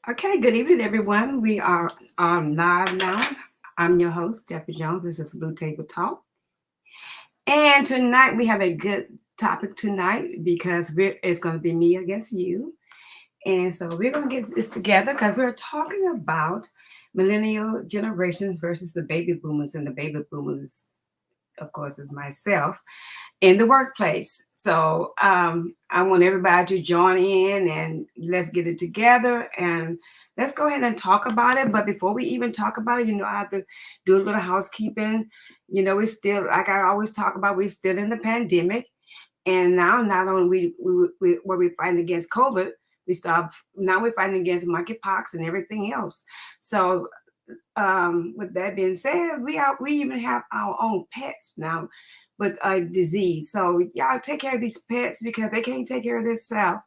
Okay, good evening, everyone. We are on live now. I'm your host, Stephanie Jones. This is Blue Table Talk. And tonight we have a good topic tonight because it's going to be me against you. And so we're going to get this together because we're talking about millennial generations versus the baby boomers. And the baby boomers, of course, is myself in the workplace. So I want everybody to join in and let's get it together and let's go ahead and talk about it. But before we even talk about it, I have to do a little housekeeping. We're still, like I always talk about, we're still in the pandemic. And now, not only were we fighting against COVID, now we're fighting against monkeypox and everything else. So with that being said, we even have our own pets now with a disease. So y'all take care of these pets because they can't take care of themselves.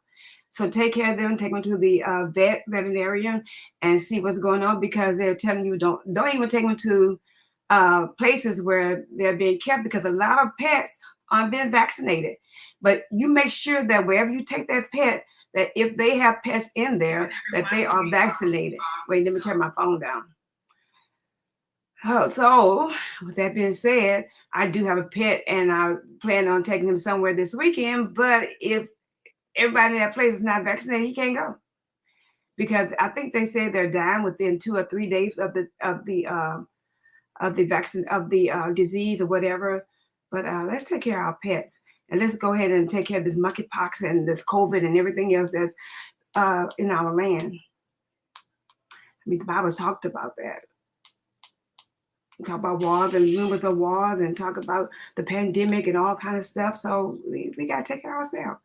So take care of them, take them to the veterinarian and see what's going on because they're telling you don't even take them to places where they're being kept because a lot of pets aren't being vaccinated. But you make sure that wherever you take that pet, that if they have pets in there, that they are vaccinated. Wait, let me turn my phone down. Oh, so with that being said, I do have a pet and I plan on taking him somewhere this weekend. But if everybody in that place is not vaccinated, he can't go because I think they said they're dying within 2 or 3 days of the vaccine of the disease or whatever. But let's take care of our pets and let's go ahead and take care of this monkeypox and this COVID and everything else that's in our land. I mean, the Bible talked about that. Talk about wars and rumors of wars and talk about the pandemic and all kind of stuff. So we got to take care of ourselves.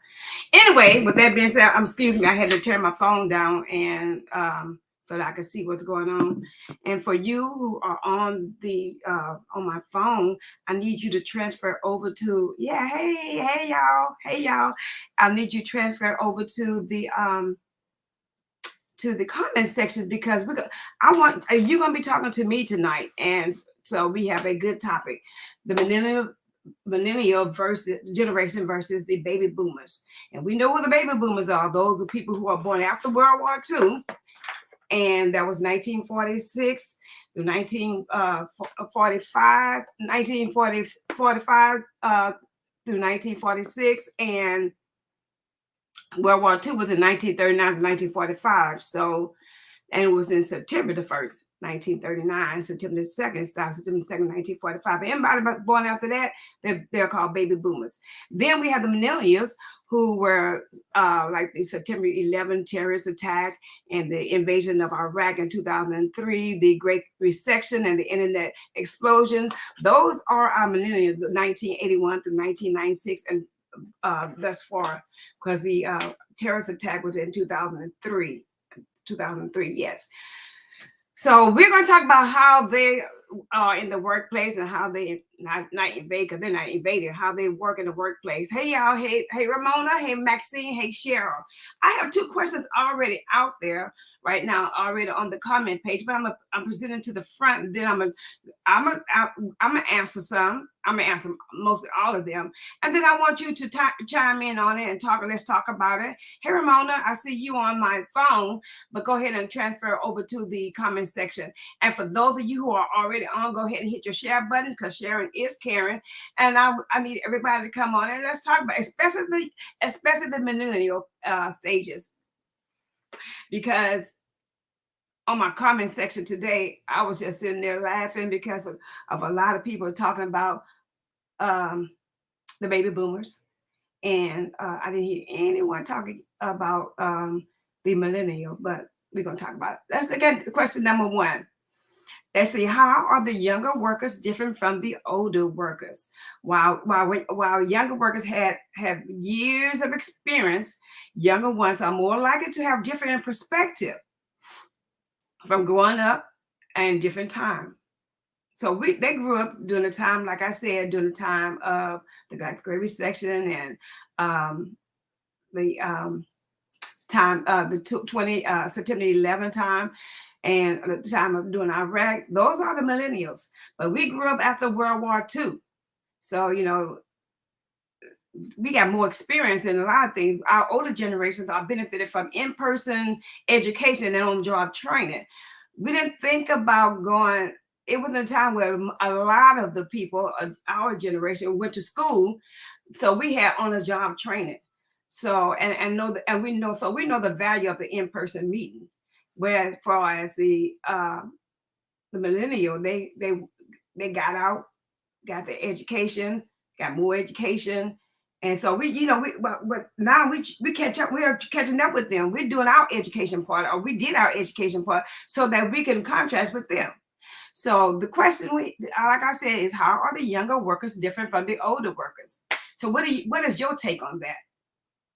Anyway, with that being said, excuse me, I had to turn my phone down and so that I could see what's going on. And for you who are on my phone, I need you to transfer over to hey y'all. I need you to transfer over to the comment section because you're gonna be talking to me tonight, and so we have a good topic: the millennial versus generation versus the baby boomers. And we know who the baby boomers are. Those are people who are born after World War II, and that was 1946 to 1945, 1945 through 1946, and World War II was in 1939 to 1945. So, and it was in September the 1st, 1939, September the 2nd, started September the 2nd, 1945. Anybody born after that, they're called baby boomers. Then we have the millennials who were like the September 11 terrorist attack and the invasion of Iraq in 2003, the Great Recession and the internet explosion. Those are our millennials, 1981 through 1996 and thus far, because the terrorist attack was in 2003. 2003, yes. So we're going to talk about how they are in the workplace and how they not invade because they're not invading, how they work in the workplace. Hey y'all, hey Ramona, hey Maxine, hey Cheryl. I have two questions already out there right now, already on the comment page, but I'm presenting to the front. And then I'm gonna answer some. I'm gonna answer mostly all of them, and then I want you to chime in on it and talk. Let's talk about it. Hey Ramona, I see you on my phone, but go ahead and transfer over to the comment section. And for those of you who are already on, go ahead and hit your share button because sharing is caring. And I need everybody to come on and let's talk about especially the millennial stages, because on my comment section today, I was just sitting there laughing because of a lot of people talking about the baby boomers. And I didn't hear anyone talking about the millennial, but we're going to talk about it. Let's look at question number one. Let's see, how are the younger workers different from the older workers? While younger workers have years of experience, younger ones are more likely to have different perspective from growing up and different time. So they grew up during the time, like I said, during the time of the Great Recession and the time the 20 September 11 time and the time of doing Iraq. Those are the millennials. But we grew up after World War II. So, we got more experience in a lot of things. Our older generations are benefited from in-person education and on-the-job training. We didn't think about going. It was a time where a lot of the people of our generation went to school, so we had on-the-job training. So and we know, so we know the value of the in-person meeting. Whereas far as the millennial, they got out, got their education, got more education. And so we, but now we catch up. We are catching up with them. We're doing our education part, or we did our education part, so that we can contrast with them. So the question, like I said, is how are the younger workers different from the older workers? So what is your take on that?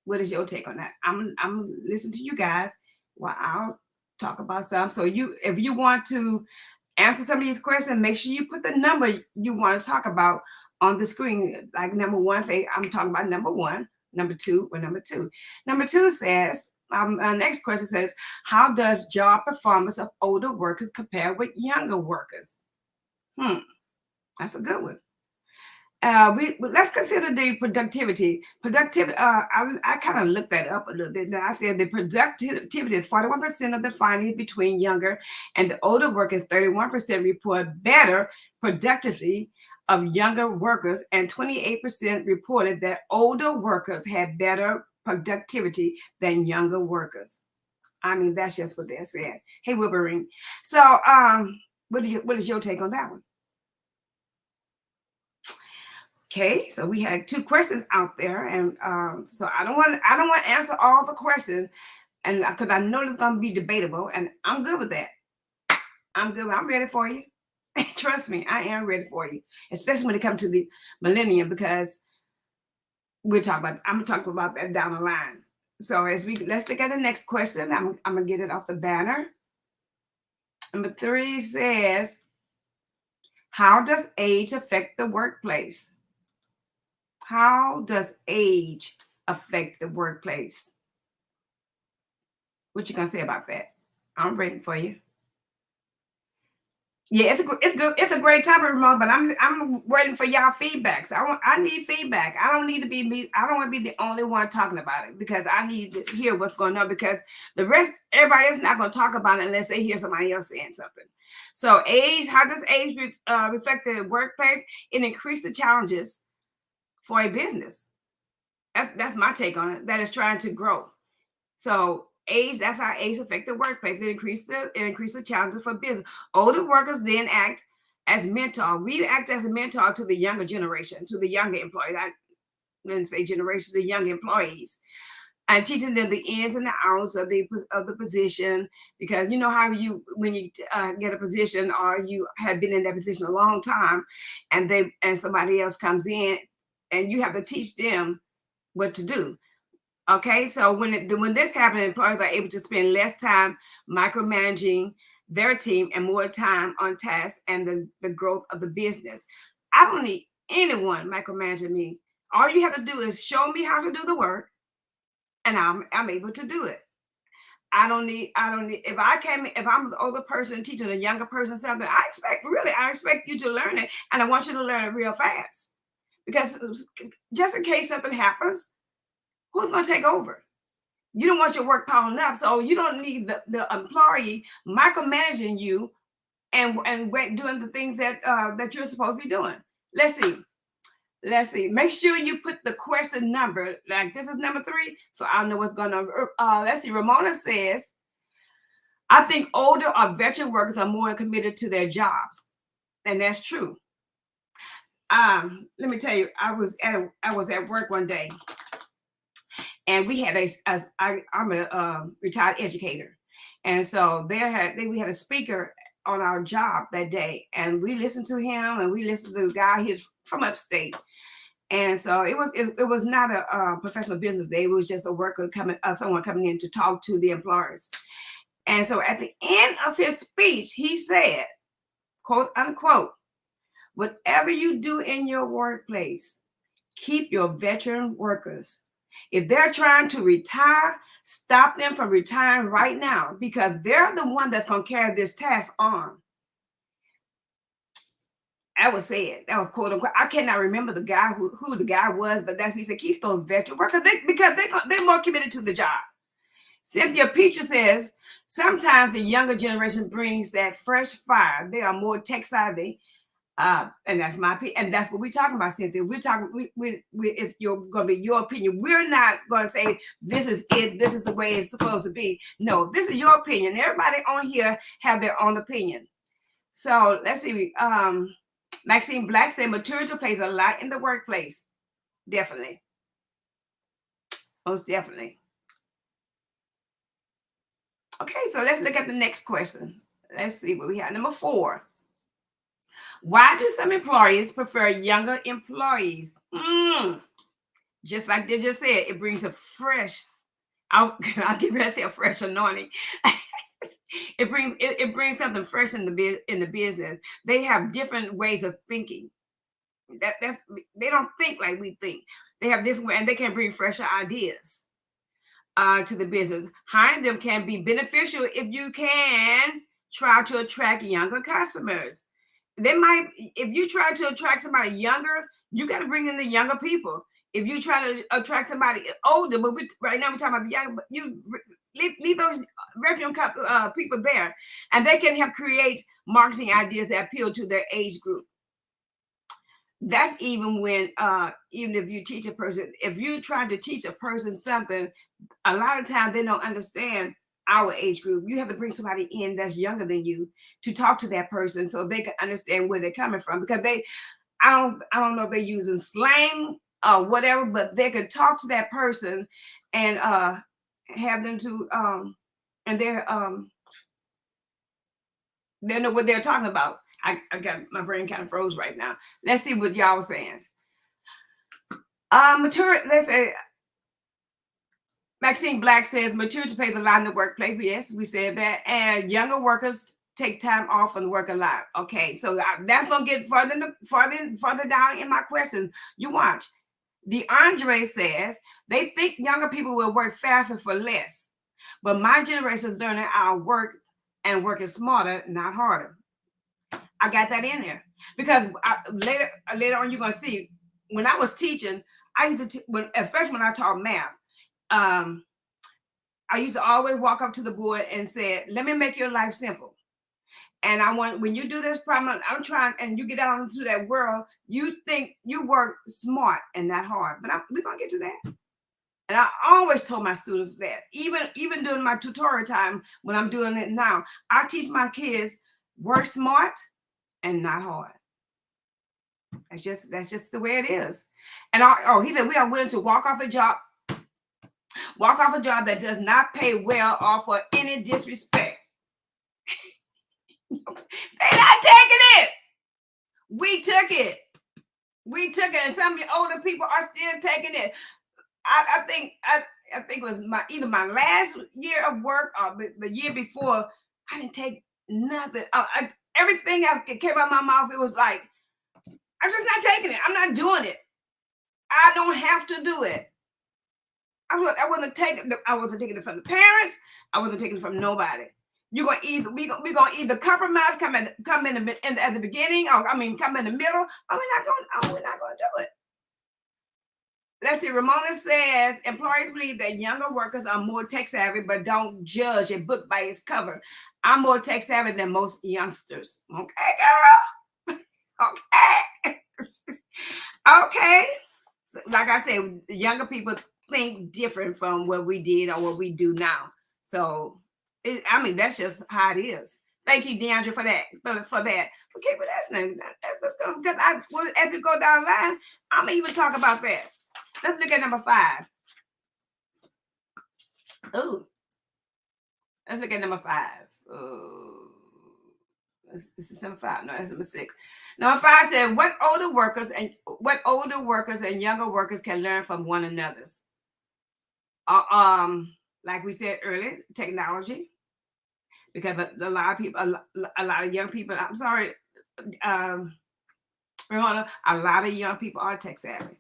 What is your take on that? I'm listening to you guys while I'll talk about some. So if you want to answer some of these questions, make sure you put the number you want to talk about on the screen. Like number one, say I'm talking about number one, number two, or number two. Number two says, our next question says, how does job performance of older workers compare with younger workers? That's a good one. Let's consider the productivity. I kind of looked that up a little bit. Now I said the productivity is 41% of the findings between younger and the older workers. 31% report better productivity of younger workers, and 28% reported that older workers had better productivity than younger workers. I mean, that's just what they're saying. Hey, Wolverine. So, what is your take on that one? Okay, so we had two questions out there, and so I don't want to answer all the questions, and because I know it's going to be debatable, and I'm good with that. I'm good. I'm ready for you. Trust me, I am ready for you, especially when it comes to the millennium, because I'm gonna talk about that down the line. So let's look at the next question. I'm gonna get it off the banner. Number 3 says, how does age affect the workplace? How does age affect the workplace? What you gonna say about that? I'm ready for you. Yeah, it's a great topic, Ramon. But I'm waiting for y'all feedback. So I need feedback. I don't need to be me. I don't want to be the only one talking about it, because I need to hear what's going on. Because everybody is not going to talk about it unless they hear somebody else saying something. So how does age reflect the workplace? It increases the challenges for a business. That's my take on it. That is trying to grow. So that's how age affects the workplace. It increases the challenges for business. Older workers then act as mentor. We act as a mentor to the younger generation, to the younger employees. I didn't say generation, the younger employees, and teaching them the ins and the outs of the position. Because you know how when you get a position, or you have been in that position a long time, and somebody else comes in, and you have to teach them what to do. Okay, so when this happens, employees are able to spend less time micromanaging their team and more time on tasks and the growth of the business. I don't need anyone micromanaging me. All you have to do is show me how to do the work, and I'm able to do it. I don't need if I'm the older person teaching a younger person something, I expect you to learn it, and I want you to learn it real fast. Because just in case something happens, who's going to take over? You don't want your work piling up, so you don't need the employee micromanaging you and doing the things that you're supposed to be doing. Let's see. Make sure you put the question number. Like, this is number 3, so I know what's going to. Let's see. Ramona says, I think older or veteran workers are more committed to their jobs, and that's true. Let me tell you, I was at work one day, and we had I'm a retired educator, and so we had a speaker on our job that day, and we listened to him, and we listened to the guy. He's from upstate, and so it was not a professional business day. It was just a worker someone coming in to talk to the employers. And so at the end of his speech, he said, quote unquote, whatever you do in your workplace, keep your veteran workers. If they're trying to retire, stop them from retiring right now, because they're the one that's going to carry this task on. I would say it. That was quote unquote. I cannot remember the guy who the guy was, but that's he said keep those veteran workers because they're more committed to the job. Cynthia Peter says sometimes the younger generation brings that fresh fire. They are more tech savvy. And that's my opinion, and that's what we're talking about, Cynthia. We're talking. It's going to be your opinion. We're not going to say this is it. This is the way it's supposed to be. No, this is your opinion. Everybody on here have their own opinion. So let's see. Maxine Black said maturity plays a lot in the workplace. Definitely, most definitely. Okay, so let's look at the next question. Let's see what we have. Number 4. Why do some employees prefer younger employees? Just like they just said, it brings a fresh, I'll give you a fresh anointing. it brings something fresh in the business. They have different ways of thinking. They don't think like we think. They have different ways, and they can bring fresher ideas to the business. Hiring them can be beneficial if you can try to attract younger customers. If you try to attract somebody younger, you got to bring in the younger people. If you try to attract somebody older, but right now we're talking about the young, you leave those veteran people there, and they can help create marketing ideas that appeal to their age group. That's even when, even if you teach a person, if you try to teach a person something, a lot of times they don't understand our age group. You have to bring somebody in that's younger than you to talk to that person so they can understand where they're coming from, because I don't know if they're using slang or whatever, but they could talk to that person and have them to and they know what they're talking about. I got my brain kind of froze right now. Let's see what y'all was saying. Let's say Maxine Black says maturity plays a lot in the workplace. Yes, we said that. And younger workers take time off and work a lot. Okay, so that's gonna get further down in my question. You watch. DeAndre says they think younger people will work faster for less, but my generation is learning our work and working smarter, not harder. I got that in there because later on you're gonna see when I was teaching, I used to especially when I taught math. I used to always walk up to the board and say, "Let me make your life simple." And I want, when you do this problem, I'm trying, and you get out into that world, you think you work smart and not hard. But we're gonna get to that. And I always told my students that, even during my tutorial time, when I'm doing it now, I teach my kids work smart and not hard. That's just the way it is. And he said we are willing to walk off a job that does not pay well or for any disrespect. They're not taking it. We took it, and some of the older people are still taking it. I think it was either my last year of work or the year before. I didn't take nothing. Everything that came out of my mouth, it was like, I'm just not taking it. I'm not doing it. I don't have to do it. I wasn't taking it from the parents. I wasn't taking it from nobody. We're gonna either compromise, come in at the beginning, or come in the middle. We're not gonna do it. Let's see. Ramona says employers believe that younger workers are more tech savvy, but don't judge a book by its cover. I'm more tech savvy than most youngsters. Okay, girl. Okay. Okay. Like I said, younger people think different from what we did or what we do now. So, that's just how it is. Thank you, DeAndre, for that. For that. Okay, but listening. Let's go, because as we go down the line, I'm gonna even talk about that. Let's look at number 5. Oh, let's look at number 5. Oh, this is number 5. No, that's number 6. Number 5 said, what older workers and younger workers can learn from one another? Like we said earlier, technology, because a lot of people, a lot of young people. I'm sorry, Ramona, a lot of young people are tech savvy.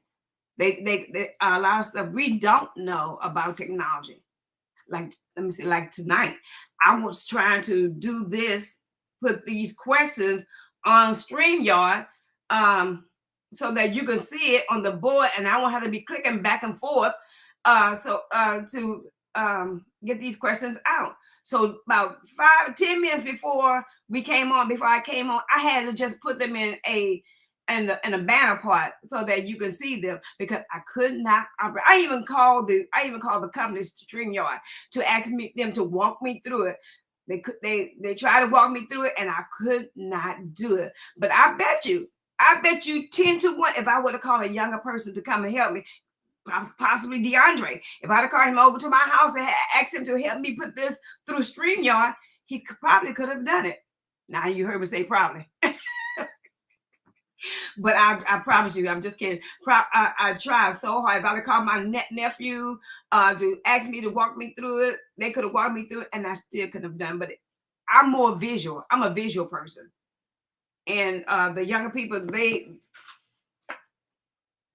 They a lot of stuff we don't know about technology. Like, let me see, like tonight, I was trying to do this, put these questions on StreamYard. so that you can see it on the board, and I won't have to be clicking back and forth to get these questions out. So about 5-10 minutes before I came on, I had to just put them in a banner part so that you can see them, because I could not operate. I even called the company StreamYard to ask them to walk me through it. They tried to walk me through it, and I could not do it. But I bet you 10 to 1, if I would have called a younger person to come and help me, possibly DeAndre, if I'd have called him over to my house and asked him to help me put this through StreamYard, he probably could have done it. Now you heard me say probably. But I promise you, I'm just kidding. I tried so hard. If I'd have called my nephew to ask me to walk me through it, they could have walked me through it, and I still could have done. But I'm more visual. I'm a visual person. And the younger people, they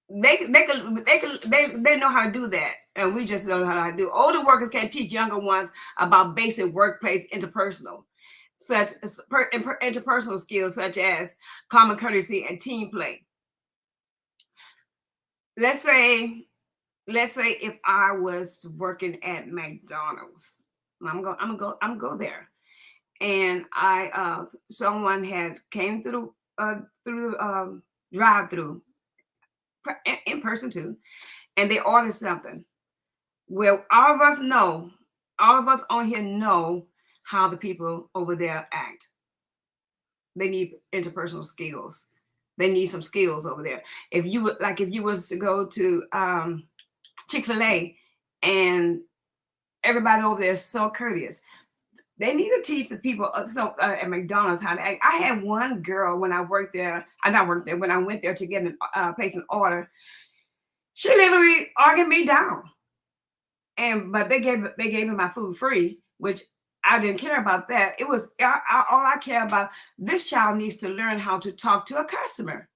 know how to do that, and we just don't know how to do. Older workers can teach younger ones about basic workplace interpersonal skills such as common courtesy and team play. Let's say if I was working at McDonald's, I'm gonna go there, and someone had came through the drive-through in person too, and they ordered something. Well, all of us on here know how the people over there act. They need interpersonal skills. They need some skills over there. If you was to go to Chick-fil-A, and everybody over there is so courteous, they need to teach the people at McDonald's how to act. I had one girl when I worked there. When I went there to get place an order, she literally argued me down. But they gave me my food free, which I didn't care about that. It was all I care about. This child needs to learn how to talk to a customer.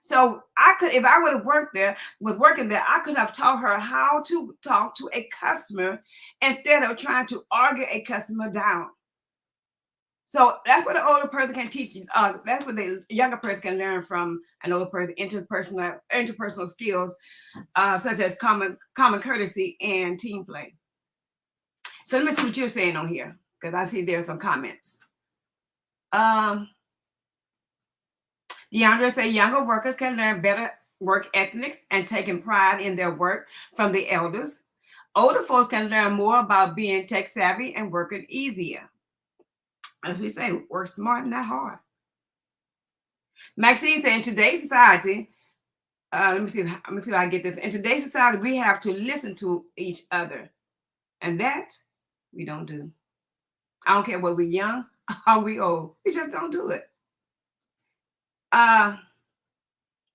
So I could, if I would have working there, I could have taught her how to talk to a customer instead of trying to argue a customer down. So that's what an older person can teach you. That's what the younger person can learn from an older person: interpersonal skills, such as common courtesy and team play. So let me see what you're saying on here, because I see there's some comments. DeAndre said younger workers can learn better work ethics and taking pride in their work from the elders. Older folks can learn more about being tech savvy and working easier. As we say, work smart, not hard. Maxine said, in today's society, let me see if I get this. In today's society, we have to listen to each other, and that we don't do. I don't care whether we're young or we old. We just don't do it.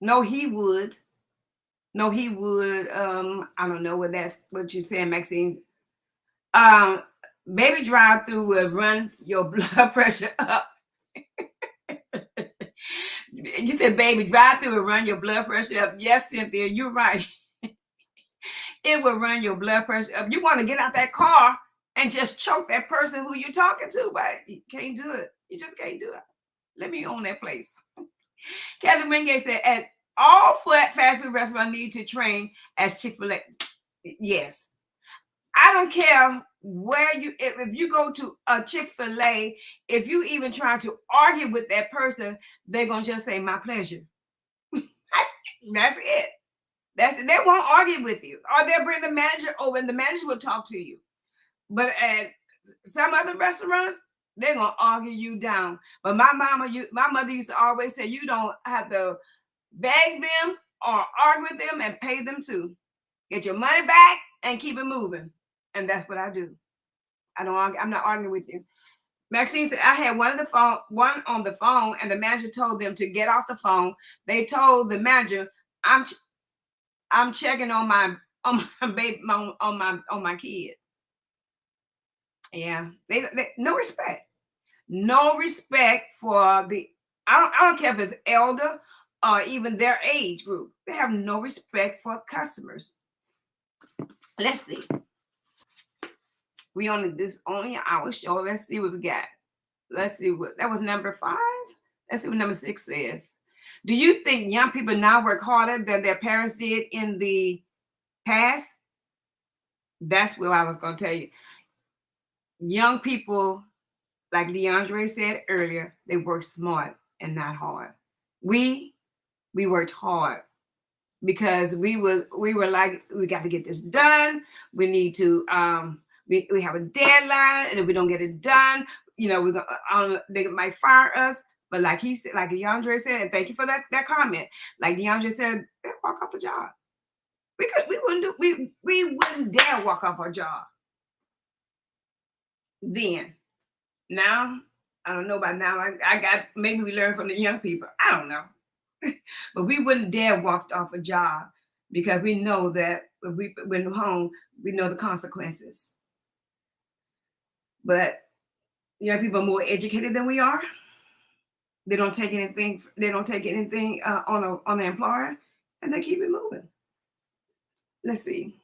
No, he would. I don't know what you're saying, Maxine. Baby drive-through will run your blood pressure up. You said baby drive-through will run your blood pressure up. Yes, Cynthia, you're right. It will run your blood pressure up. You want to get out that car and just choke that person who you're talking to, but you can't do it. You just can't do it. Let me own that place. Kathy Wingate said, at all fast food restaurants need to train as Chick-fil-A. Yes. I don't care where if you go to a Chick-fil-A, if you even try to argue with that person, they're going to just say, my pleasure. That's it. They won't argue with you. Or they'll bring the manager over and the manager will talk to you. But at some other restaurants, they're going to argue you down. But my mother used to always say, you don't have to beg them or argue with them, and pay them too. Get your money back and keep it moving. And that's what I do. I'm not arguing with you. Maxine said, I had one on the phone, and the manager told them to get off the phone. They told the manager, I'm checking on my baby, on my kid. Yeah, they no respect. No respect for the. I don't care if it's elder or even their age group. They have no respect for customers. Let's see. We only our show. Let's see what we got. Let's see what that was number 5. Let's see what number 6 says. Do you think young people now work harder than their parents did in the past? That's what I was going to tell you. Young people, like DeAndre said earlier, they work smart and not hard. We worked hard because we were like, we got to get this done. We need to we have a deadline, and if we don't get it done, we're gonna they might fire us. But like he said, like DeAndre said, and thank you for that comment. Like DeAndre said, walk off a job. We wouldn't dare walk off our job. Then now, I don't know about now. I got, maybe we learn from the young people. I don't know. But we wouldn't dare walk off a job because we know that if we went home, we know the consequences. But young people are more educated than we are. They don't take anything. They don't take anything on an employer, and they keep it moving. Let's see.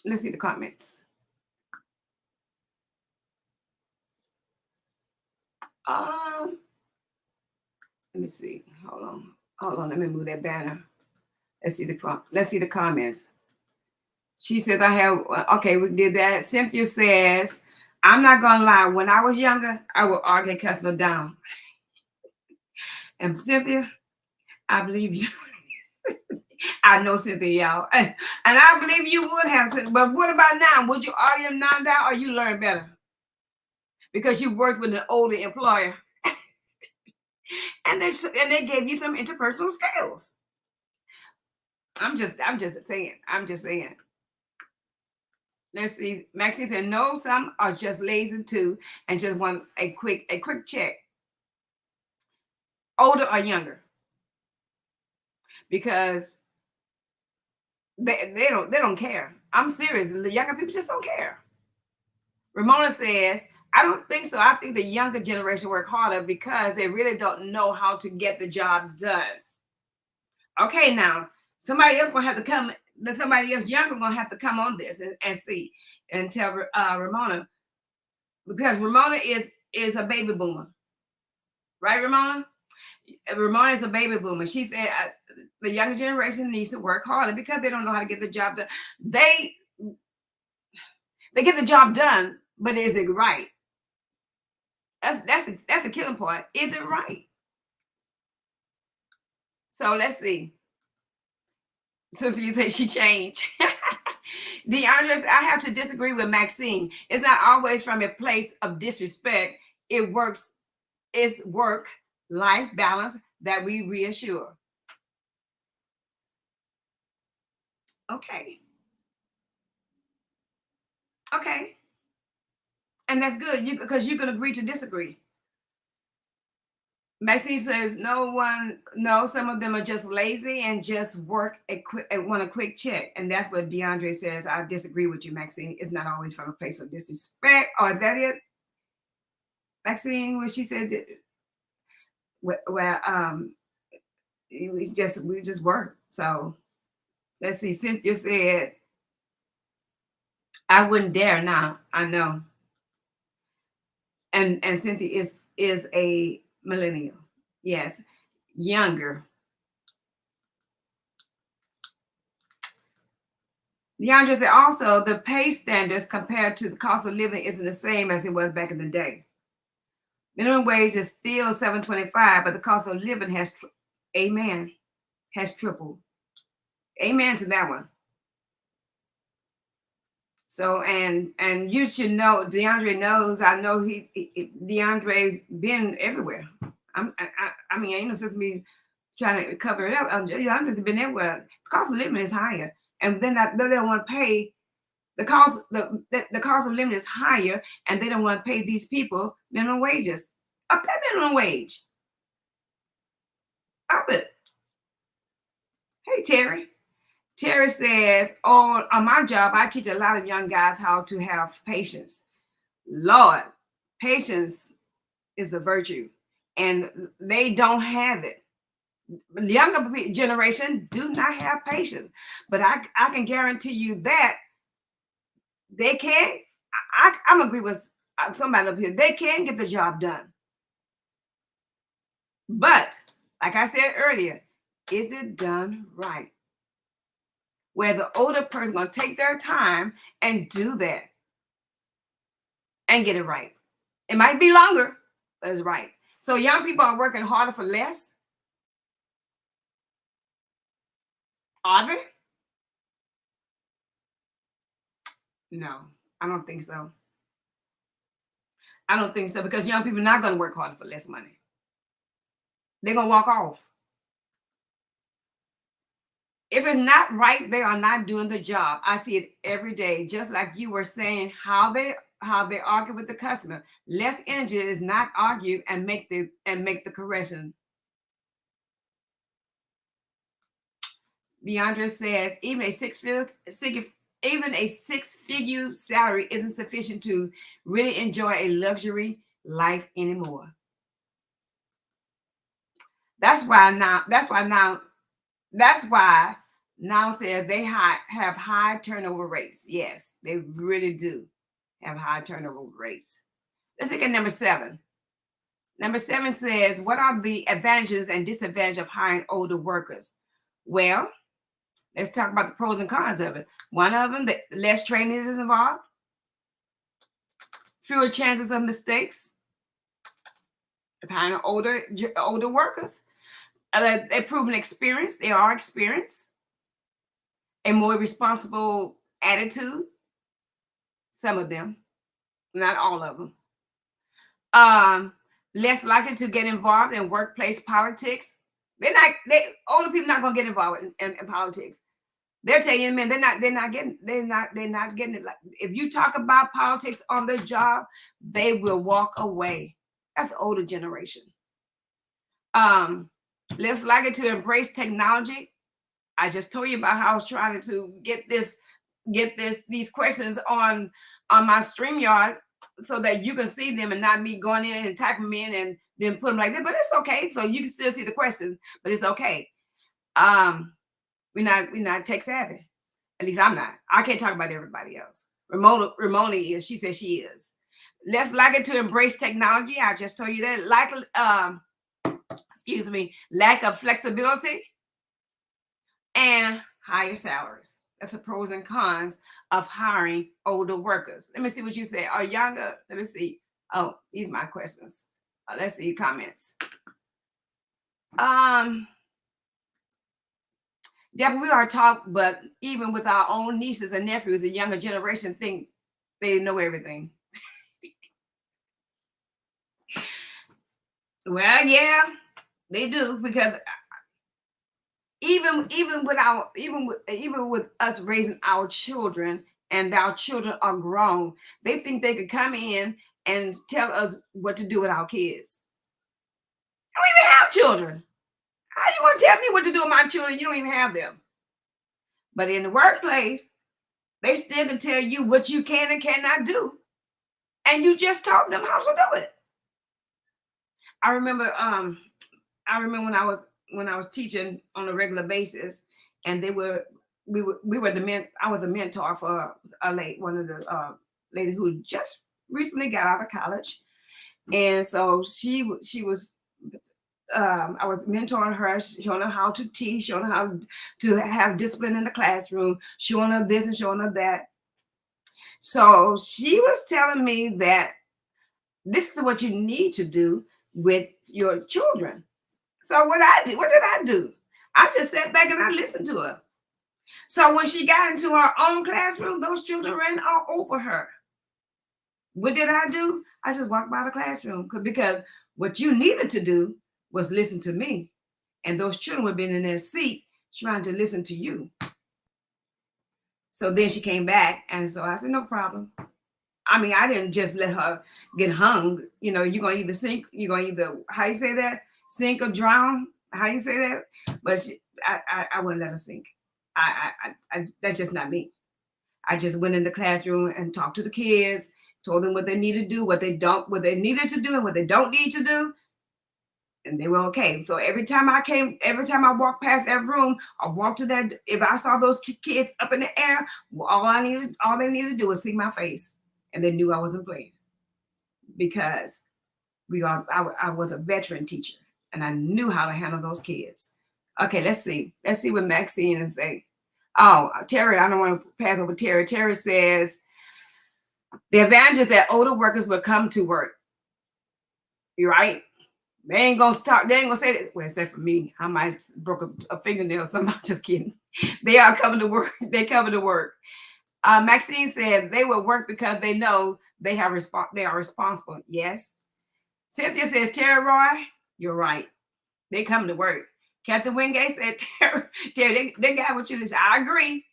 Let's see the comments. Let me see. Hold on. Let me move that banner. Let's see the comments. She says, I have, okay, we did that. Cynthia says, I'm not going to lie. When I was younger, I would argue customer down. And Cynthia, I believe you. I know Cynthia, y'all. And I believe you would have. But what about now? Would you argue them down or you learn better? Because you worked with an older employer. and they gave you some interpersonal skills. I'm just saying. Let's see. Maxine said, no, some are just lazy too and just want a quick check. Older or younger? Because they don't care. I'm serious. The younger people just don't care. Ramona says, I don't think so. I think the younger generation work harder because they really don't know how to get the job done. Okay, now somebody else gonna have to come. Somebody else younger gonna have to come on this and see and tell Ramona, because Ramona is a baby boomer, right? Ramona is a baby boomer. She said the younger generation needs to work harder because they don't know how to get the job done. They get the job done, but is it right? That's the killing part. Is it right? So let's see. So you say she changed. DeAndre, I have to disagree with Maxine. It's not always from a place of disrespect. It's work-life balance that we reassure. Okay. And that's good because you can agree to disagree. Maxine says, no, some of them are just lazy and just want a quick check. And that's what DeAndre says. I disagree with you, Maxine. It's not always from a place of disrespect. Or is that it? Maxine, what she said, we just work. So let's see. Cynthia said, I wouldn't dare now. I know. And Cynthia is a millennial. Yes. Younger. DeAndre said also the pay standards compared to the cost of living isn't the same as it was back in the day. Minimum wage is still $7.25, but the cost of living has tripled. Amen to that one. So and you should know, DeAndre knows. I know DeAndre's been everywhere. I mean, since me trying to cover it up, DeAndre's been everywhere. The cost of living is higher, and then they don't want to pay the cost. The cost of living is higher, and they don't want to pay these people minimum wages. Up that minimum wage. Up it. Hey, Terry. Terry says, on my job, I teach a lot of young guys how to have patience. Lord, patience is a virtue, and they don't have it. The younger generation do not have patience, but I can guarantee you that they can. I'm agree with somebody up here. They can get the job done, but like I said earlier, is it done right? Where the older person going to take their time and do that and get it right. It might be longer, but it's right. So young people are working harder for less. Are they? No, I don't think so. I don't think so, because young people are not going to work harder for less money. They're going to walk off. If it's not right, they are not doing the job. I see it every day, just like you were saying, how they argue with the customer. Less energy is not argue and make the correction. Deandra says even a six-figure salary isn't sufficient to really enjoy a luxury life anymore. That's why now says they have high turnover rates. Yes, they really do have high turnover rates. Let's look at number 7. Number 7 says, what are the advantages and disadvantages of hiring older workers? Well, let's talk about the pros and cons of it. One of them, the less training is involved, fewer chances of mistakes. Hiring older workers, they're proven experience. They are experienced. A more responsible attitude. Some of them, not all of them. Less likely to get involved in workplace politics. Older people not gonna get involved in politics. They're telling you, man, they're not getting it. Like, if you talk about politics on the job, they will walk away. That's the older generation. Less likely to embrace technology. I just told you about how I was trying to get these questions on my StreamYard so that you can see them and not me going in and typing them in and then put them like that. But it's okay. So you can still see the questions, but it's okay. We're not tech savvy. At least I'm not. I can't talk about everybody else. Ramona is. She says she is. Less likely to embrace technology. I just told you that. Lack of flexibility and higher salaries. That's the pros and cons of hiring older workers. Let me see what you say. Are younger? Let me see. Oh, these are my questions. Let's see your comments. Deborah, we are taught, but even with our own nieces and nephews, the younger generation think they know everything. Well, yeah, they do, because even with us raising our children, and our children are grown, they think they could come in and tell us what to do with our kids. I don't even have children. How you want to tell me what to do with my children? You don't even have them. But in the workplace, they still can tell you what you can and cannot do, and you just taught them how to do it. I remember when I was teaching on a regular basis, and we were the men. I was a mentor for one of the lady who just recently got out of college, and so she was. I was mentoring her, showing her how to teach, showing her how to have discipline in the classroom, showing her this and showing her that. So she was telling me that this is what you need to do with your children. So what did I do? I just sat back and I listened to her. So when she got into her own classroom, those children ran all over her. What did I do? I just walked by the classroom, because what you needed to do was listen to me. And those children would have been in their seat trying to listen to you. So then she came back, and so I said, no problem. I mean, I didn't just let her get hung. You know, you're going to either sink, how you say that? Sink or drown? How you say that? But I wouldn't let her sink. That's just not me. I just went in the classroom and talked to the kids, told them what they needed to do, what they needed to do, and what they don't need to do. And they were okay. So every time I walked past that room, I walked to that. If I saw those kids up in the air, all they needed to do was see my face, and they knew I wasn't playing, because I was a veteran teacher. and I knew how to handle those kids. Okay, let's see. Let's see what Maxine is saying. Oh, Terry, I don't want to pass over Terry. Terry says the advantage is that older workers will come to work. You're right. They ain't gonna stop. They ain't gonna say that. Well, except for me, I might broke a fingernail. So I'm just kidding. They are coming to work. They coming to work. Maxine said they will work because they know they have they are responsible. Yes. Cynthia says, Terry Roy, you're right. They come to work. Kathy Wingate said, Terry, they got what you said. I agree.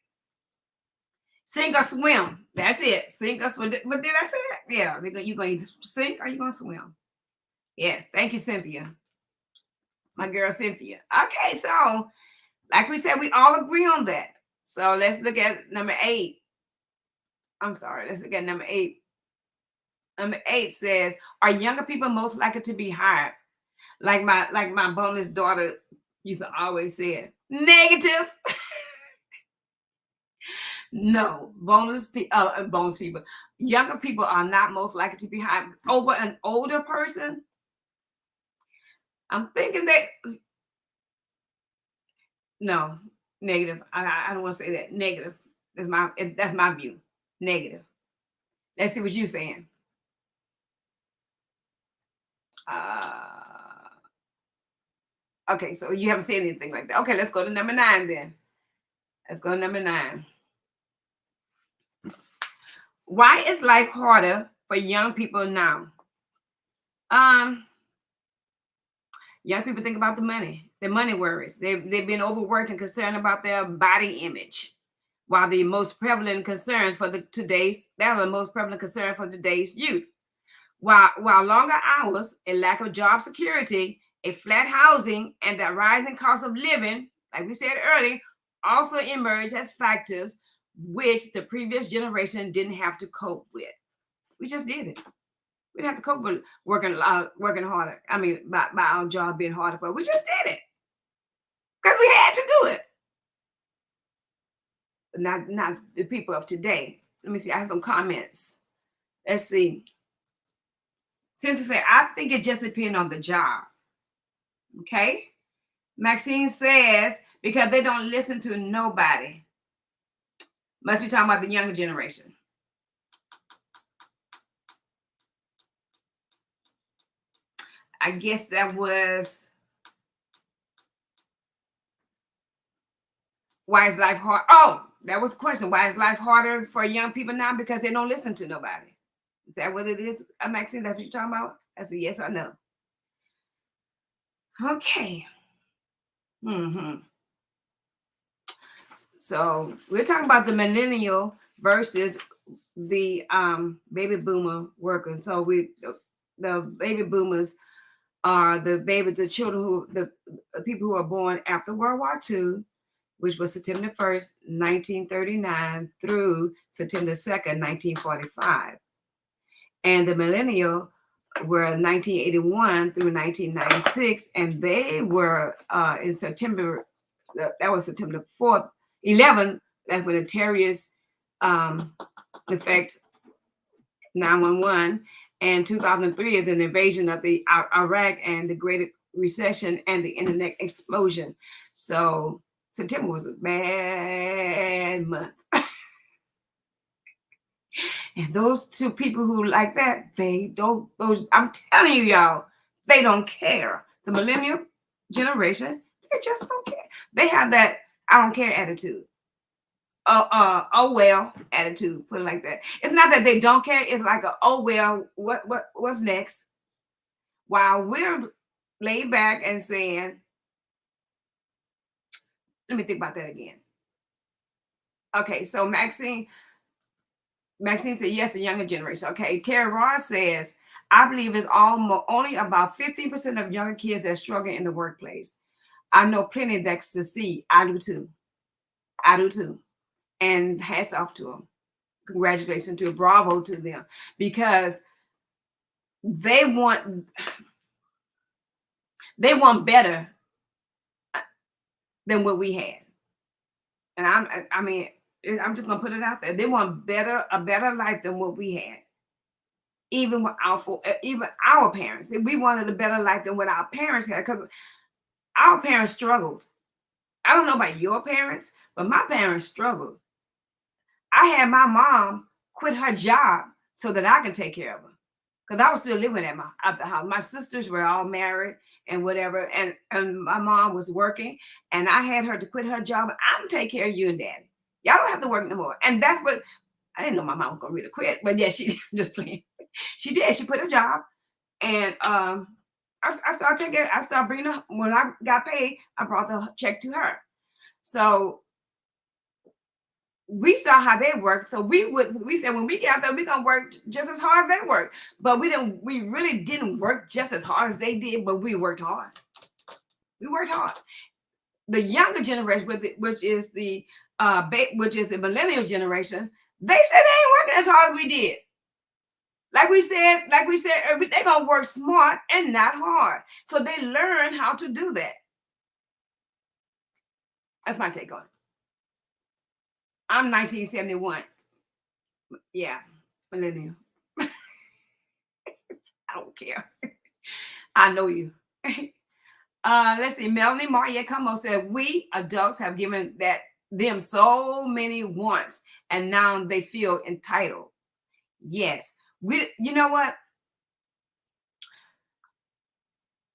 Sink or swim. That's it. Sink or swim. But did I say that? Yeah. You're going to sink or you going to swim? Yes. Thank you, Cynthia. My girl, Cynthia. Okay. So, like we said, we all agree on that. So, let's look at number 8. I'm sorry. Let's look at number 8. Number 8 says, are younger people most likely to be hired? Like my bonus daughter used to always say, negative. No, bonus people. Younger people are not most likely to be hired over an older person. I'm thinking that no, negative. I don't want to say that. Negative. That's my view. Negative. Let's see what you're saying. Okay, so you haven't said anything like that. Okay, let's go to number 9 then. Let's go to number 9. Why is life harder for young people now? Young people think about the money worries. They've been overworked and concerned about their body image. While the most prevalent concerns for today's youth. While longer hours, a lack of job security, a flat housing, and the rising cost of living, like we said earlier, also emerge as factors which the previous generation didn't have to cope with. We just did it. We didn't have to cope with working harder. I mean, by our job being harder, but we just did it because we had to do it. But not the people of today. Let me see. I have some comments. Let's see. Cynthia said, I think it just depends on the job. Okay. Maxine says, because they don't listen to nobody. Must be talking about the younger generation. I guess that was why is life hard? Oh, that was the question. Why is life harder for young people now? Because they don't listen to nobody. Is that what it is, Maxine? That's what you're talking about? That's a yes or no. Okay. So we're talking about the millennial versus the baby boomer workers. So the baby boomers are the children the people who are born after World War II, which was September 1st, 1939 through September 2nd, 1945. And the millennial were 1981 through 1996, and they were in September, that was September 4th, 11, that's when the terrorist effect 9/11, and 2003 is an invasion of the Iraq and the Great Recession and the internet explosion. So September was a bad month. And those two people who like that, I'm telling you, y'all, they don't care. The millennial generation, they just don't care. They have that I don't care attitude. Oh well attitude, put it like that. It's not that they don't care, it's like oh well, what's next? While we're laid back and saying, let me think about that again. Okay, so Maxine said, yes, the younger generation. Okay, Terry Ross says, I believe it's only about 15% of younger kids that struggle in the workplace. I know plenty that succeed. I do too. And hats off to them. Congratulations to bravo to them, because they want better than what we had. And I'm just gonna put it out there. They want a better life than what we had. even with even our parents. We wanted a better life than what our parents had, because our parents struggled. I don't know about your parents, but my parents struggled. I had my mom quit her job so that I could take care of her, because I was still living at the house. My sisters were all married and whatever, and my mom was working, and I had her to quit her job. I'm gonna take care of you and daddy. Y'all don't have to work no more. And that's what I didn't know my mom was gonna really quit, but yeah, she just playing. She did. She quit her job, and I started taking. I started bringing her when I got paid. I brought the check to her. So we saw how they worked. So we said when we get out there, we're gonna work just as hard as they work. But we really didn't work just as hard as they did, but we worked hard. We worked hard. The younger generation, which is the millennial generation, they said they ain't working as hard as we did. Like we said, they're gonna work smart and not hard. So they learn how to do that. That's my take on it. I'm 1971. Yeah, millennial. I don't care. I know you. Let's see. Melanie Maria Como said, we adults have given them so many wants, and now they feel entitled. Yes. You know what?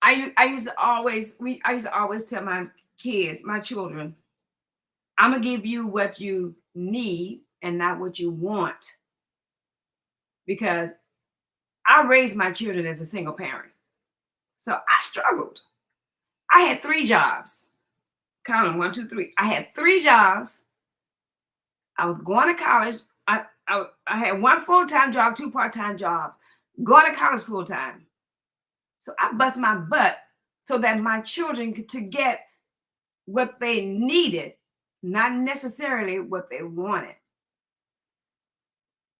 I used to always tell my kids, my children, I'm gonna give you what you need and not what you want. Because I raised my children as a single parent. So I struggled. I had 3 jobs. Count them, 1, 2, 3. I had 3 jobs. I was going to college. I had 1 full-time job, 2 part-time jobs, going to college full-time. So I bust my butt so that my children could to get what they needed, not necessarily what they wanted.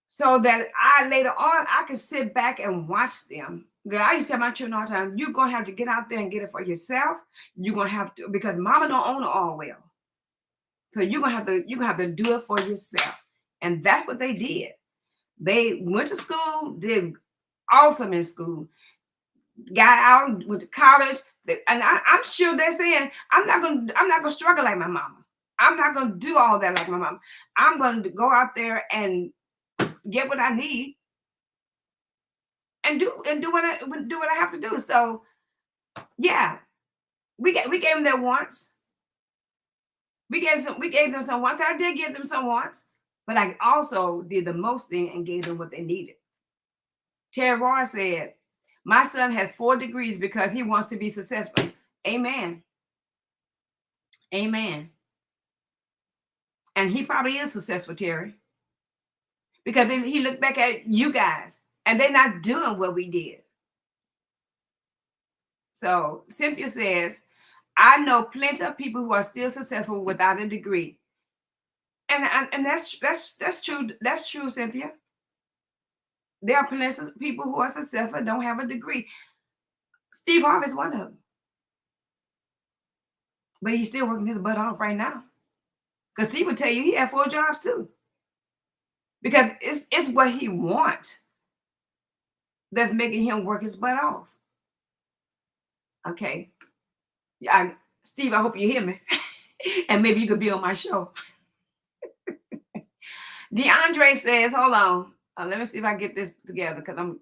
So that later on, I could sit back and watch them. I used to tell my children all the time, you're going to have to get out there and get it for yourself. You're going to have to, because mama don't own it all well. So you're going to have to do it for yourself. And that's what they did. They went to school, did awesome in school, got out, went to college. And I'm sure they're saying, I'm not gonna struggle like my mama. I'm not gonna do all that like my mama. I'm gonna go out there and get what I need and do what I have to do. So yeah, we gave them their wants. We gave them some wants. I did give them some wants, but I also did the most thing and gave them what they needed. Terry Roy said, my son has 4 degrees because he wants to be successful. Amen. Amen. And he probably is successful, Terry. Because then he looked back at you guys and they're not doing what we did. So Cynthia says, I know plenty of people who are still successful without a degree. And that's true. That's true, Cynthia. There are plenty of people who are successful don't have a degree. Steve Harvey's one of them. But he's still working his butt off right now. Because Steve would tell you he had 4 jobs too. Because it's what he wants that's making him work his butt off. Okay. Steve, I hope you hear me. And maybe you could be on my show. DeAndre says, hold on. Let me see if I get this together because I'm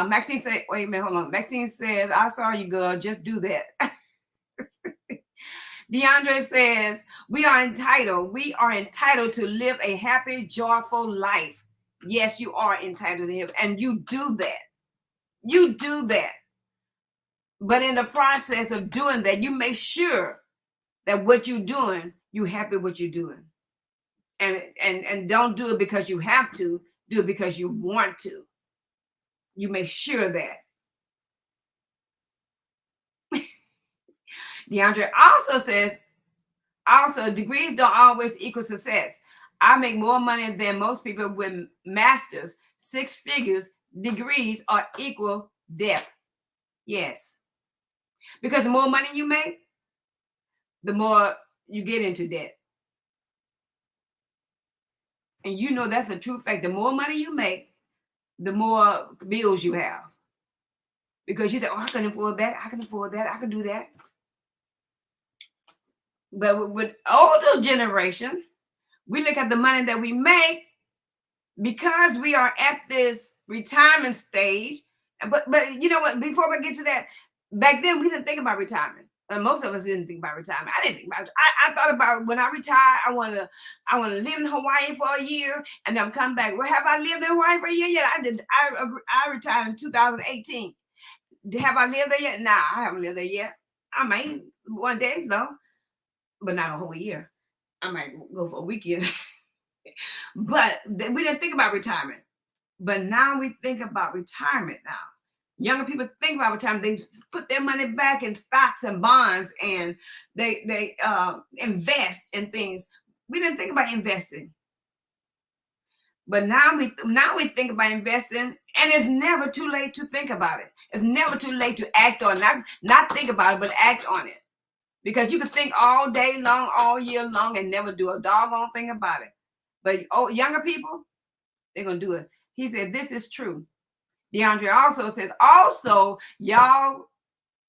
Maxine said, wait a minute, hold on. Maxine says, I saw you, girl. Just do that. DeAndre says, we are entitled. We are entitled to live a happy, joyful life. Yes, you are entitled to live. And you do that. You do that. But in the process of doing that, you make sure that what you're doing, you're happy with what you're doing. And don't do it because you have to. Do it because you want to. You make sure that. DeAndre also says, degrees don't always equal success. I make more money than most people with masters, 6 figures. Degrees are equal debt. Yes. Because the more money you make, the more you get into debt. And you know that's a true fact. The more money you make, the more bills you have. Because you think, oh, I can afford that, I can afford that, I can do that. But with older generation, we look at the money that we make because we are at this retirement stage. But you know what? Before we get to that, back then we didn't think about retirement. Most of us didn't think about retirement. I didn't think about it. I thought about when I retire, I want to live in Hawaii for a year and then come back. Well, have I lived in Hawaii for a year yet? I did. I retired in 2018. Have I lived there yet? Nah, I haven't lived there yet. I might one day though, but not a whole year. I might go for a weekend. But we didn't think about retirement. But now we think about retirement now. Younger people think about retirement. They put their money back in stocks and bonds, and they invest in things. We didn't think about investing, but now we think about investing, and it's never too late to think about it. It's never too late to act on it. Not think about it, but act on it. Because you can think all day long, all year long, and never do a doggone thing about it. But younger people, they're gonna do it. He said, this is true. DeAndre also says, also, y'all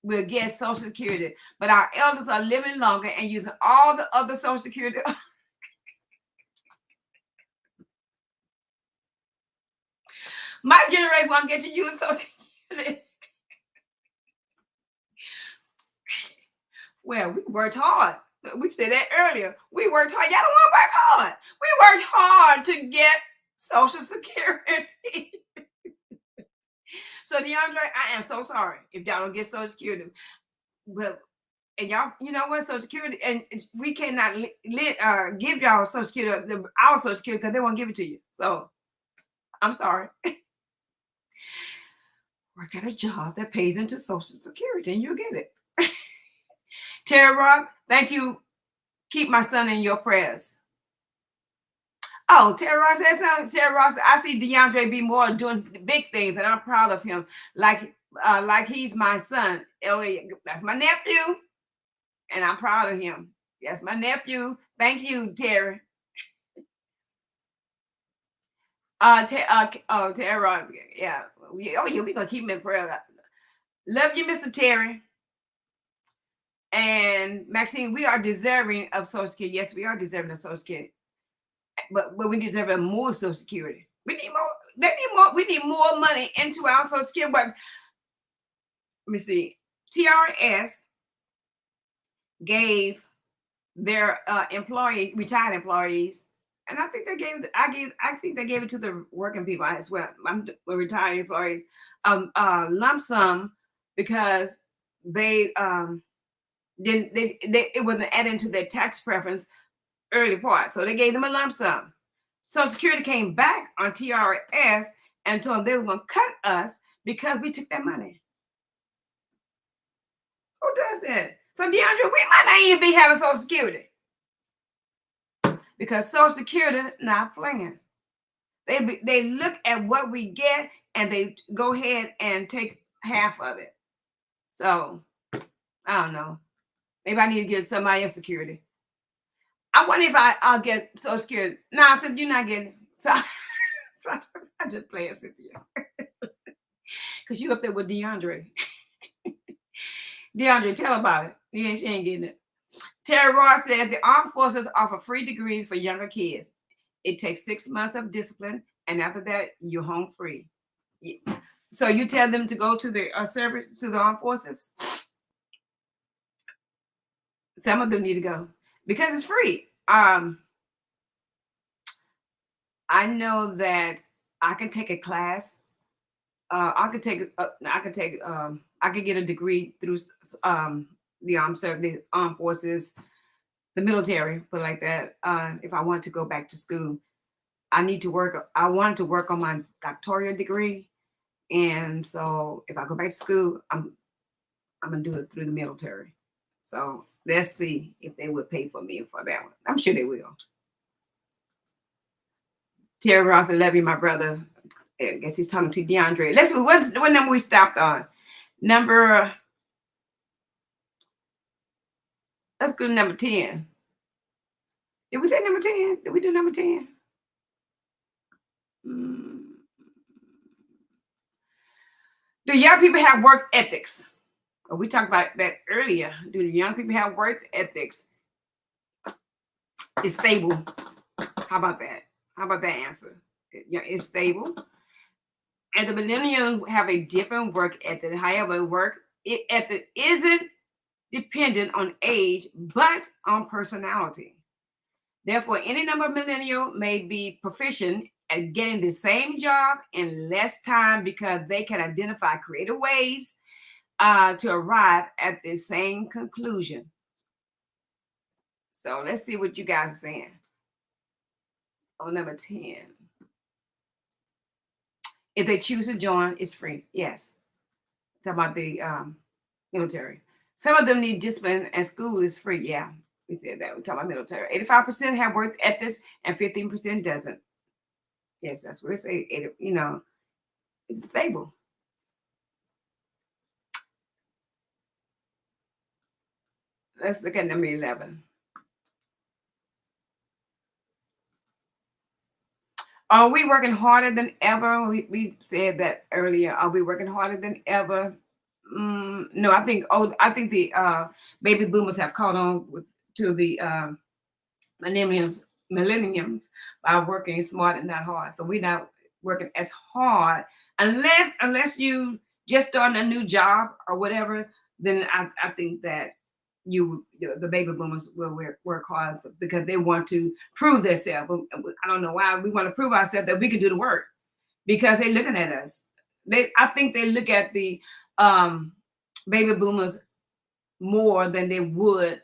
will get Social Security, but our elders are living longer and using all the other Social Security. My generation won't get to use Social Security. Well, we worked hard. We said that earlier. We worked hard. Y'all don't want to work hard. We worked hard to get Social Security. So DeAndre, I am so sorry if y'all don't get Social Security. But and y'all, you know what, Social Security, and we cannot give y'all Social Security, our Social Security, because they won't give it to you. So I'm sorry. Work at a job that pays into Social Security, and you'll get it. Terry Rock, thank you. Keep my son in your prayers. Oh, Terry Ross says something. Terry Ross, I see DeAndre B. Moore doing big things, and I'm proud of him. Like he's my son. Elliot, that's my nephew, and I'm proud of him. That's my nephew. Thank you, Terry. Terry Ross, yeah. We're gonna keep him in prayer. Love you, Mr. Terry. And Maxine, we are deserving of Social Security. Yes, we are deserving of Social Security. But we deserve more Social Security. We need more. They need more. We need more money into our Social Security. But let me see. TRS gave their retired employees, and I think they gave. I think they gave it to the working people as well. Retired employees, lump sum, because they didn't. It wasn't added to their tax preference early part. So they gave them a lump sum. Social Security came back on TRS and told them they were going to cut us because we took that money. Who does that? So DeAndre, we might not even be having Social Security because Social Security not playing. They look at what we get and they go ahead and take half of it. So I don't know. Maybe I need to get somebody else security. I wonder if I'll get Social Security. No, I said, you're not getting it. So I just play it, Cynthia. Because you up there with DeAndre. DeAndre, tell about it. She ain't getting it. Terry Ross said the armed forces offer free degrees for younger kids. It takes 6 months of discipline, and after that, you're home free. So you tell them to go to the service, to the armed forces? Some of them need to go because it's free. I know that I can take a class. I could get a degree through the armed forces, the military, put like that. If I want to go back to school, I wanted to work on my doctoral degree, and so if I go back to school, I'm gonna do it through the military. So let's see if they would pay for me for that one. I'm sure they will. Terry Ross, I love you, my brother. I guess he's talking to DeAndre. Let's see, what number we stopped on? Let's go to number 10. Did we say number 10? Did we do number 10? Do young people have work ethics? We talked about that earlier. Do the young people have work ethics? It's stable. How about that? How about that answer? Yeah, it's stable. And the millennials have a different work ethic. However, ethic isn't dependent on age, but on personality. Therefore, any number of millennial may be proficient at getting the same job in less time because they can identify creative ways to arrive at the same conclusion. So let's see what you guys are saying. On number 10. If they choose to join, it's free. Yes. Talk about the military. Some of them need discipline, and school is free. Yeah, we said that. We talk about military. 85% have work ethics, and 15% doesn't. Yes, that's what it say. It's stable. Let's look at number 11. Are we working harder than ever? We said that earlier. Are we working harder than ever? No, I think the baby boomers have caught on to the millenniums by working smart and not hard. So we're not working as hard unless you just starting a new job or whatever. Then I think that the baby boomers will work hard because they want to prove themselves. I don't know why we want to prove ourselves that we can do the work because they're looking at us. I think they look at the baby boomers more than they would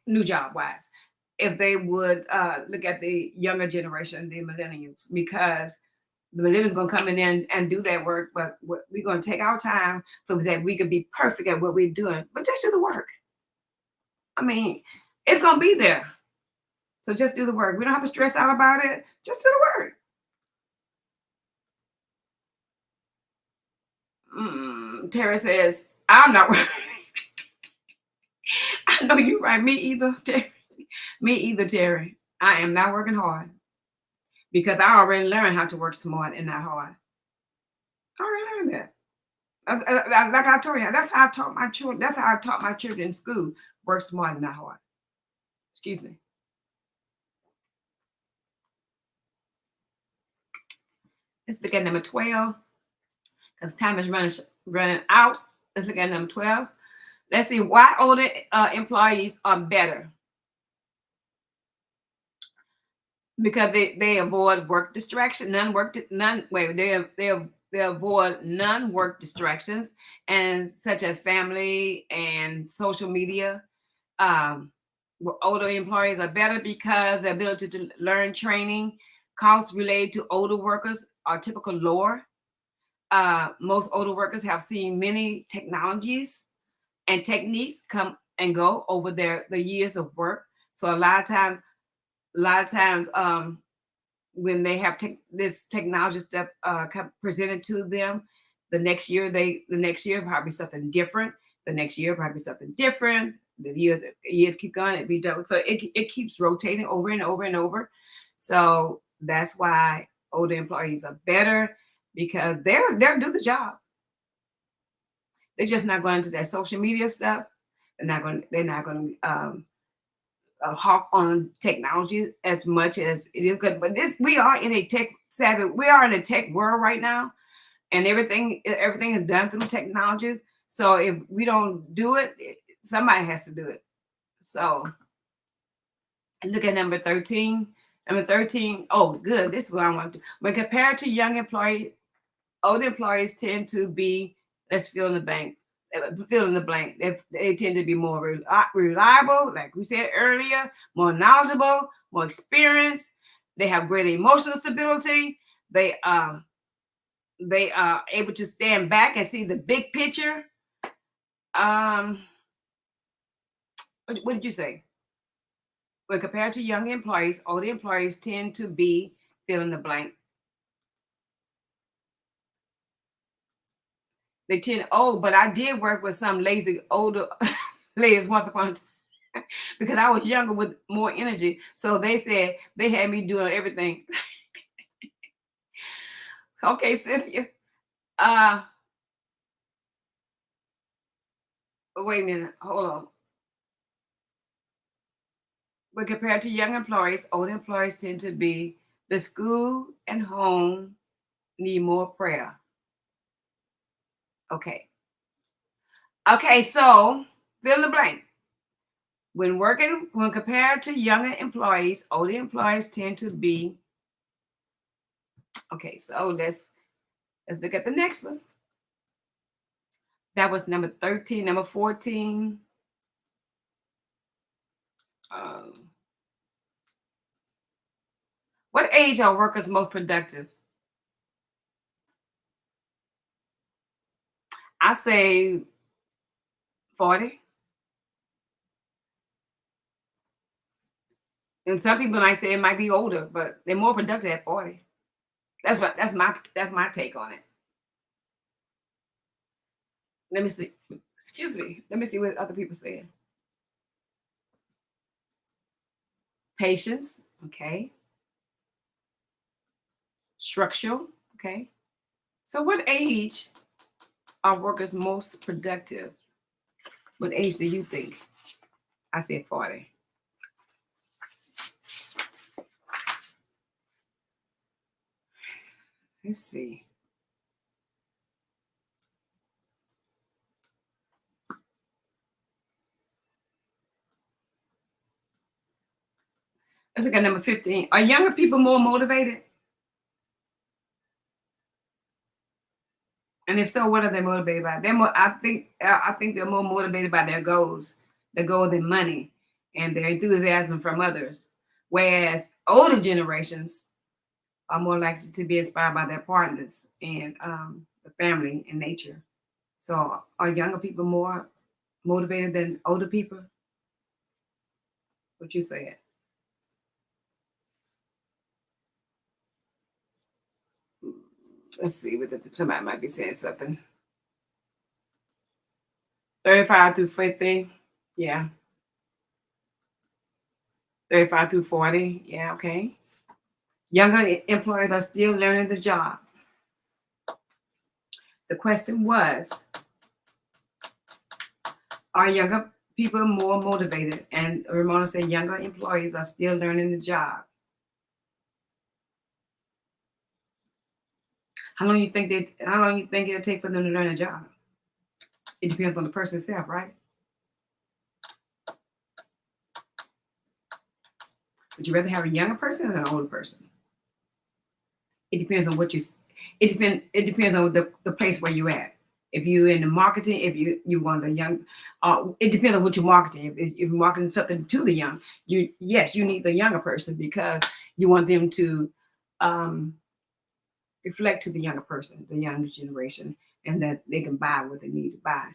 new job wise if they would look at the younger generation, the millennials, because the millennials going to come in and do that work, but we're going to take our time so that we can be perfect at what we're doing. But just do the work. I mean, it's going to be there. So just do the work. We don't have to stress out about it. Just do the work. Terry says, I'm not working. I know you're right. Me either, Terry. Me either, Terry. I am not working hard because I already learned how to work smart and not hard. I already learned that. Like I told you, that's how I taught my children. That's how I taught my children in school. Work smart and not hard. Excuse me. Let's look at number 12 because time is running out. Let's look at number 12. Let's see why older employees are better. Because they avoid work distraction, they avoid non-work distractions and such as family and social media. Older employees are better because the ability to learn training costs related to older workers are typically lower. Most older workers have seen many technologies and techniques come and go over the years of work. So a lot of times when they have this technology stuff presented to them, the next year probably something different. The next year probably something different. The years keep going, it be done. So it keeps rotating over and over and over. So that's why older employees are better because they'll do the job. They're just not going into that social media stuff. They're not going to hawk on technology as much as it is good. But we are in a tech world right now, and everything is done through technology. So if we don't do it, somebody has to do it. So look at number 13. Number 13. Oh, good. This is what I want to do. When compared to young employees, older employees tend to be, let's fill in the blank. They tend to be more reliable, like we said earlier, more knowledgeable, more experienced. They have greater emotional stability. They are able to stand back and see the big picture. What did you say? When compared to young employees, older employees tend to be fill in the blank. They tend, but I did work with some lazy older ladies once upon a time because I was younger with more energy. So they said they had me doing everything. Okay, Cynthia. Wait a minute. Hold on. When compared to young employees, old employees tend to be the school and home need more prayer. Okay. Okay, so fill in the blank. When compared to younger employees, older employees tend to be okay. So let's look at the next one. That was number 13. Number 14. Um, what age are workers most productive? I say 40. And some people might say it might be older, but they're more productive at 40. That's my take on it. Let me see. Excuse me. Let me see what other people saying. Patience, okay. Structural, okay. So what age are workers most productive? What age do you think? I said 40. Let's see. Let's look at number 15. Are younger people more motivated? And if so, what are they motivated by? They're more, I think they're more motivated by their goals, the goal than money, and their enthusiasm from others. Whereas older generations are more likely to be inspired by their partners and the family and nature. So are younger people more motivated than older people? What you say? Let's see what somebody might be saying something. 35 through 50. Yeah. 35 through 40. Yeah, okay. Younger employees are still learning the job. The question was, are younger people more motivated? And Ramona said younger employees are still learning the job. How long you think it'll take for them to learn a job? It depends on the person itself, right? Would you rather have a younger person or an older person? It depends on what you. It depends on the place where you're at. If you're in the marketing, if you want a young, it depends on what you're marketing. If you're marketing something to the young, you need the younger person because you want them to um, reflect to the younger person, the younger generation, and that they can buy what they need to buy.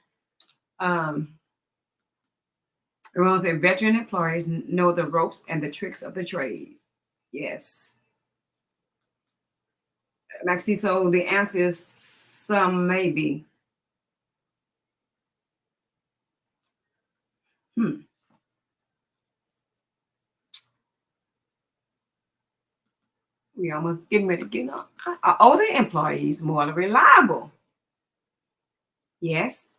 Um, Around their veteran employees know the ropes and the tricks of the trade. Yes. Maxie, so the answer is some maybe. Hmm. We almost getting ready to get on. Are older employees more reliable? Yes,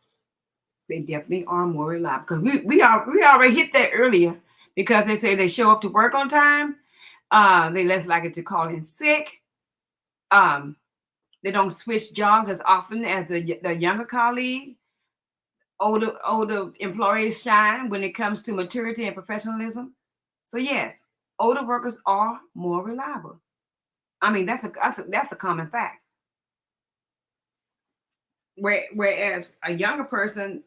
they definitely are more reliable because we already hit that earlier because they say they show up to work on time. They less likely to call in sick. Um, they don't switch jobs as often as the younger colleague. Older employees shine when it comes to maturity and professionalism. So yes, older workers are more reliable. I mean that's a common fact. Whereas a younger person,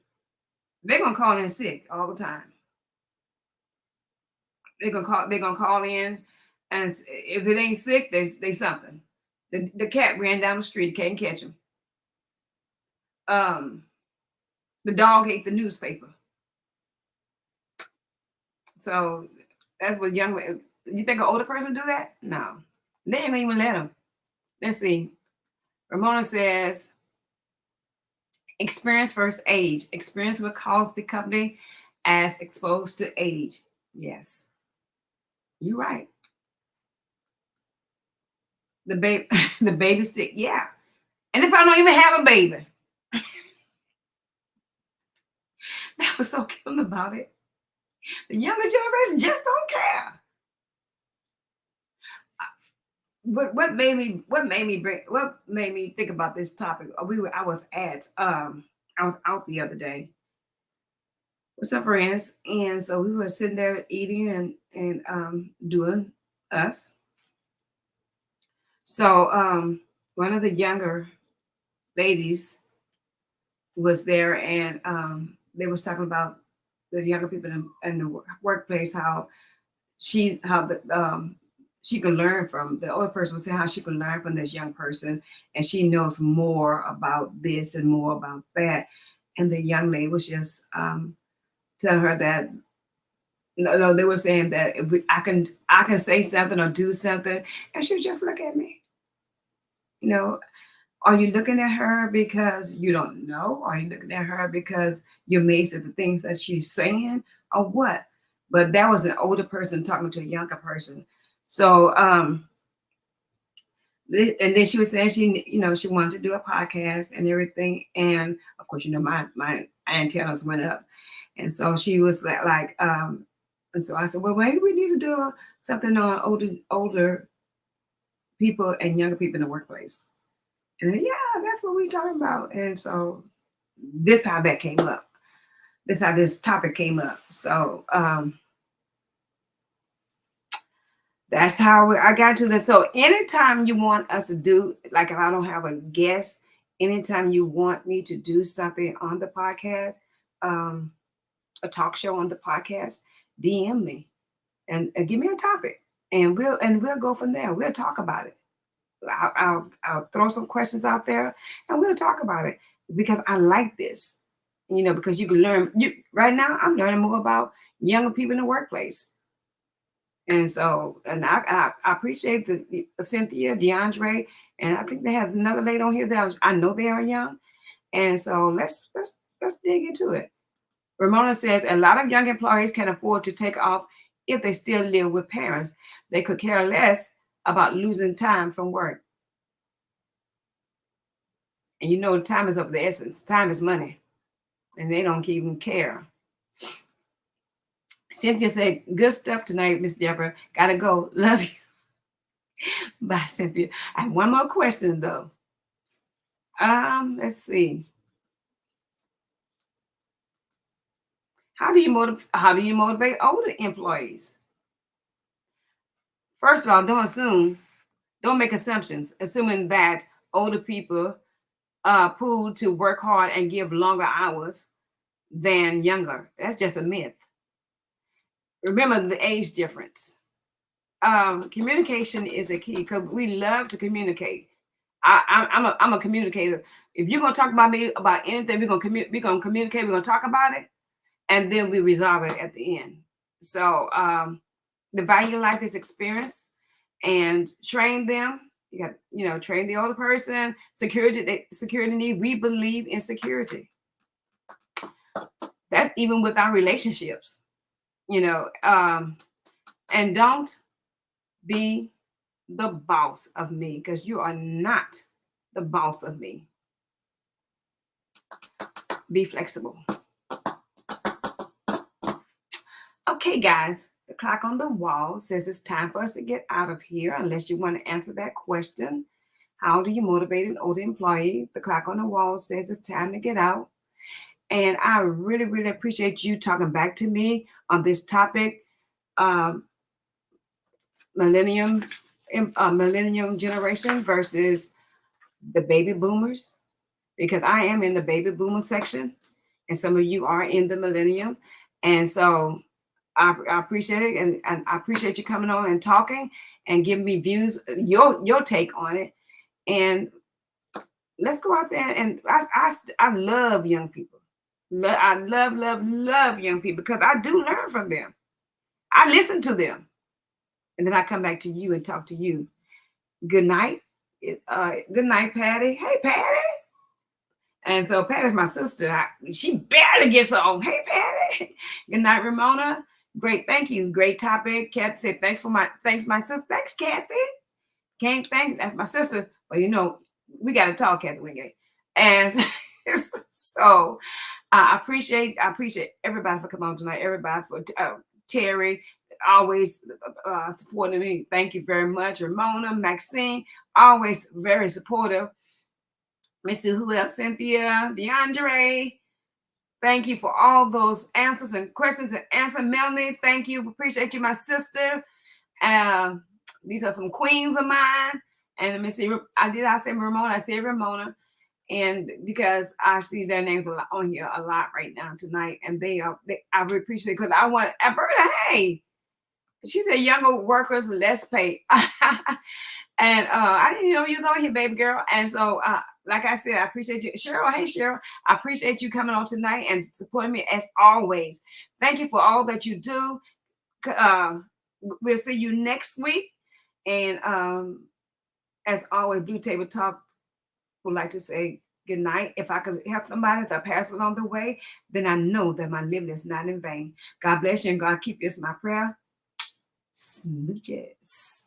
they're gonna call in sick all the time. They're gonna call in, and if it ain't sick, they something. The cat ran down the street, can't catch him. Um, the dog ate the newspaper. So that's what young. You think an older person do that? No, they ain't even let them. Let's see. Ramona says experience versus age. Experience will cause the company as exposed to age. Yes, you're right. The baby, the baby sick. Yeah, and if I don't even have a baby, was so killing about it. The younger generation just don't care. What made me think about this topic? I was out the other day with some friends, and so we were sitting there eating and doing us. So one of the younger ladies was there, and they was talking about the younger people in the workplace, how she can learn from the older person, was saying how she can learn from this young person, and she knows more about this and more about that. And the young lady was just telling her that no, they were saying that if I can say something or do something, and she would just look at me. You know, are you looking at her because you don't know? Are you looking at her because you're amazed at the things that she's saying, or what? But that was an older person talking to a younger person. So and then she was saying she wanted to do a podcast and everything, and of course my antennas went up, and so she was and so I said, well, maybe we need to do something on older people and younger people in the workplace. And then, yeah, that's what we're talking about. And so this how that came up. This how this topic came up. So that's how I got to this. So anytime you want us to do, like if I don't have a guest, anytime you want me to do something on the podcast, a talk show on the podcast, DM me and give me a topic, and we'll go from there. We'll talk about it. I'll throw some questions out there, and we'll talk about it, because I like this, because you can learn. Right now, I'm learning more about younger people in the workplace. And so, and I appreciate the Cynthia, DeAndre, and I think they have another lady on here that I know they are young. And so let's dig into it. Ramona says a lot of young employees can afford to take off if they still live with parents. They could care less about losing time from work. And time is of the essence. Time is money, and they don't even care. Cynthia said, good stuff tonight, Miss Deborah. Gotta go. Love you. Bye, Cynthia. I have one more question, though. Let's see. How do you motivate older employees? First of all, don't make assumptions, assuming that older people pull to work hard and give longer hours than younger. That's just a myth. Remember the age difference. Communication is a key, because we love to communicate. I'm a communicator. If you're gonna talk about me about anything, we're gonna communicate. We're gonna talk about it, and then we resolve it at the end. So the value of life is experience, and train them. You got train the older person. Security need. We believe in security. That's even with our relationships. And don't be the boss of me, because you are not the boss of me. Be flexible. Okay, guys, the clock on the wall says it's time for us to get out of here, unless you want to answer that question. How do you motivate an older employee? The clock on the wall says it's time to get out. And I really, really appreciate you talking back to me on this topic, millennium generation versus the baby boomers, because I am in the baby boomer section, and some of you are in the millennium. And so I appreciate it, and I appreciate you coming on and talking and giving me views, your take on it. And let's go out there. And I love young people. I love young people, because I do learn from them. I listen to them, and then I come back to you and talk to you. Good night. Good night, Patty. Hey, Patty. And so Patty's my sister. She barely gets on. Hey, Patty. Good night, Ramona. Great. Thank you. Great topic. Kathy said, thanks, my sister. Thanks, Kathy. Can't thank. That's my sister. But we got to talk, Kathy Wingate. And so I appreciate everybody for coming on tonight. Everybody for Terry, always supporting me. Thank you very much. Ramona, Maxine, always very supportive. Missy, who else? Cynthia, DeAndre. Thank you for all those answers and questions and answer. Melanie, thank you. Appreciate you, my sister. These are some queens of mine. And let me see, I say Ramona? I say Ramona. And because I see their names a lot on here a lot right now tonight, and I really appreciate it because I want Alberta. Hey, she said younger workers less pay, and I didn't know you was on here, baby girl. And so, like I said, I appreciate you, Cheryl. Hey, Cheryl, I appreciate you coming on tonight and supporting me as always. Thank you for all that you do. We'll see you next week, and as always, Blue Table Talk would like to say good night. If I could help somebody as I pass along the way, then I know that my living is not in vain. God bless you and God keep you is my prayer. Smooches.